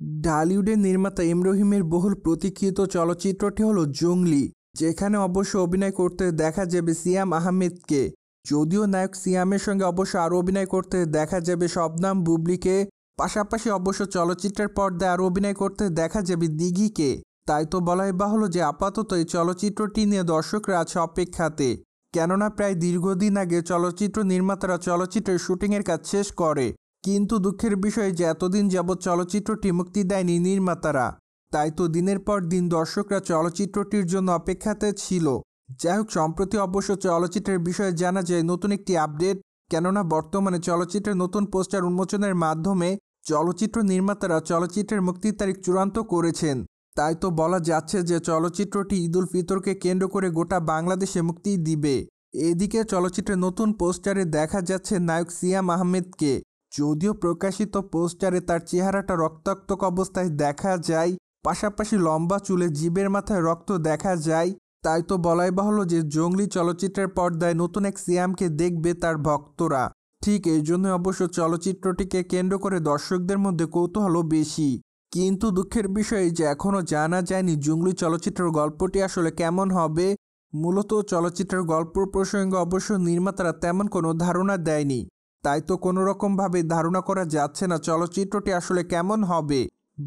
ঢালিউডের নির্মাতা এম রহিমের বহুল প্রতীক্ষিত চলচ্চিত্রটি হলো জংলি, যেখানে অবশ্য অভিনয় করতে দেখা যাবে সিয়াম আহমেদকে। যদিও নায়ক সিয়ামের সঙ্গে অবশ্য আরও অভিনয় করতে দেখা যাবে শবনম বুবলীকে, পাশাপাশি অবশ্য চলচ্চিত্রের পর্দায় আরও অভিনয় করতে দেখা যাবে দিঘিকে। তাই তো বলাই বাহুল্য যে আপাতত এই চলচ্চিত্রটি নিয়ে দর্শকরা আছে অপেক্ষাতে, কেননা প্রায় দীর্ঘদিন আগে চলচ্চিত্র নির্মাতারা চলচ্চিত্রের শুটিংয়ের কাজ শেষ করে, কিন্তু দুঃখের বিষয় যে এতদিন যাবৎ চলচ্চিত্রটি মুক্তি দেয়নি নির্মাতারা। তাই তো দিনের পর দিন দর্শকরা চলচ্চিত্রটির জন্য অপেক্ষাতে ছিল। যাই হোক, সম্প্রতি অবশ্য চলচ্চিত্রের বিষয়ে জানা যায় নতুন একটি আপডেট, কেননা বর্তমানে চলচ্চিত্রের নতুন পোস্টার উন্মোচনের মাধ্যমে চলচ্চিত্র নির্মাতারা চলচ্চিত্রের মুক্তির তারিখ চূড়ান্ত করেছেন। তাই তো বলা যাচ্ছে যে চলচ্চিত্রটি ঈদ উল ফিতরকে কেন্দ্র করে গোটা বাংলাদেশে মুক্তি দিবে। এদিকে চলচ্চিত্রের নতুন পোস্টারে দেখা যাচ্ছে নায়ক সিয়াম আহমেদকে। যদিও প্রকাশিত পোস্টারে তার চেহারাটা রক্তাক্ত অবস্থায় দেখা যায়, পাশাপাশি লম্বা চুলে জিভের মাথায় রক্ত দেখা যায়। তাই তো বলাই বাহুল্য যে জংলি চলচ্চিত্রের পর্দায় নতুন এক সিয়ামকে দেখবে তার ভক্তরা। ঠিক এই জন্য অবশ্য চলচ্চিত্রটিকে কেন্দ্র করে দর্শকদের মধ্যে কৌতূহলও বেশি। কিন্তু দুঃখের বিষয় যে এখনও জানা যায়নি জংলি চলচ্চিত্রের গল্পটি আসলে কেমন হবে। মূলত চলচ্চিত্রের গল্প প্রসঙ্গে অবশ্য নির্মাতারা তেমন কোনো ধারণা দেয়নি। তাই তো কোনো রকমভাবে ধারণা করা যাচ্ছে না চলচ্চিত্রটি আসলে কেমন হবে।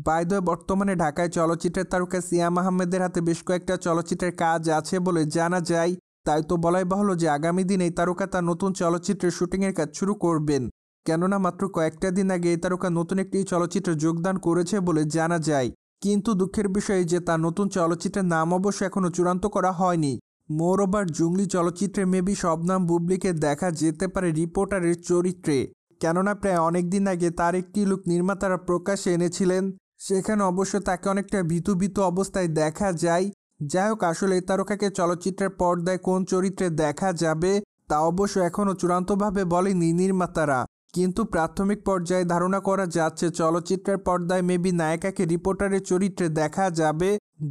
বাই দ্য ওয়ে, বর্তমানে ঢাকায় চলচ্চিত্রের তারকা সিয়াম আহমেদের হাতে বেশ কয়েকটা চলচ্চিত্রের কাজ আছে বলে জানা যায়। তাই তো বলাই বাহুল্য যে আগামী দিনে এই তারকা তার নতুন চলচ্চিত্রের শুটিংয়ের কাজ শুরু করবেন, কেননা মাত্র কয়েকটা দিন আগে এই তারকা নতুন একটি চলচ্চিত্রে যোগদান করেছে বলে জানা যায়। কিন্তু দুঃখের বিষয় যে তার নতুন চলচ্চিত্রের নাম অবশ্য এখনও চূড়ান্ত করা হয়নি। মোরওভার জংলি চলচ্চিত্রে মেবি শবনম বুবলীকে দেখা যেতে পারে রিপোর্টারের চরিত্রে, কেননা প্রায় অনেক দিন আগে তার একটি লুক নির্মাতারা প্রকাশ্যে এনেছিলেন, সেখানে অবশ্য তাকে অনেকটা ভীতু ভীতু অবস্থায় দেখা যায়। যাই হোক, আসলে এই তারকাকে চলচ্চিত্রের পর্দায় কোন চরিত্রে দেখা যাবে তা অবশ্য এখনও চূড়ান্তভাবে বলেনি নির্মাতারা, কিন্তু প্রাথমিক পর্যায়ে ধারণা করা যাচ্ছে চলচ্চিত্রের পর্দায় মেবি নায়িকাকে রিপোর্টারের চরিত্রে দেখা যাবে।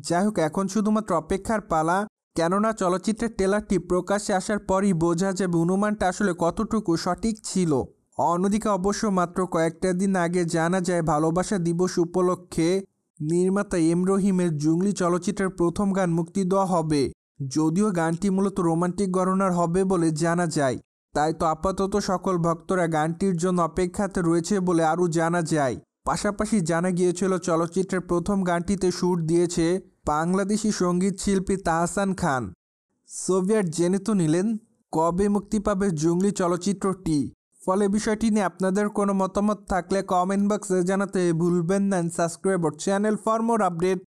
যাই হোক, এখন শুধুমাত্র অপেক্ষার পালা, কেননা চলচ্চিত্রের ট্রেলারটি প্রকাশ্যে আসার পরই বোঝা যাবে অনুমানটা আসলে কতটুকু সঠিক ছিল। অন্যদিকে অবশ্য মাত্র কয়েকটা দিন আগে জানা যায় ভালোবাসা দিবস উপলক্ষে নির্মাতা এম রহিমের জংলি চলচ্চিত্রের প্রথম গান মুক্তি দেওয়া হবে। যদিও গানটি মূলত রোমান্টিক ঘরানার হবে বলে জানা যায়। তাই তো আপাতত সকল ভক্তরা গানটির জন্য অপেক্ষাতে রয়েছে বলে আরও জানা যায়। পাশাপাশি জানা গিয়েছিল চলচ্চিত্রের প্রথম গানটিতে সুর দিয়েছে বাংলাদেশি সঙ্গীত শিল্পী তাহসান খান। সোভিয়েট জেনে তো নিলেন কবে মুক্তি পাবে জংলি চলচ্চিত্রটি। ফলে বিষয়টি নিয়ে আপনাদের কোনো মতামত থাকলে কমেন্ট বক্সে জানাতে ভুলবেন না। Subscribe our channel for more update.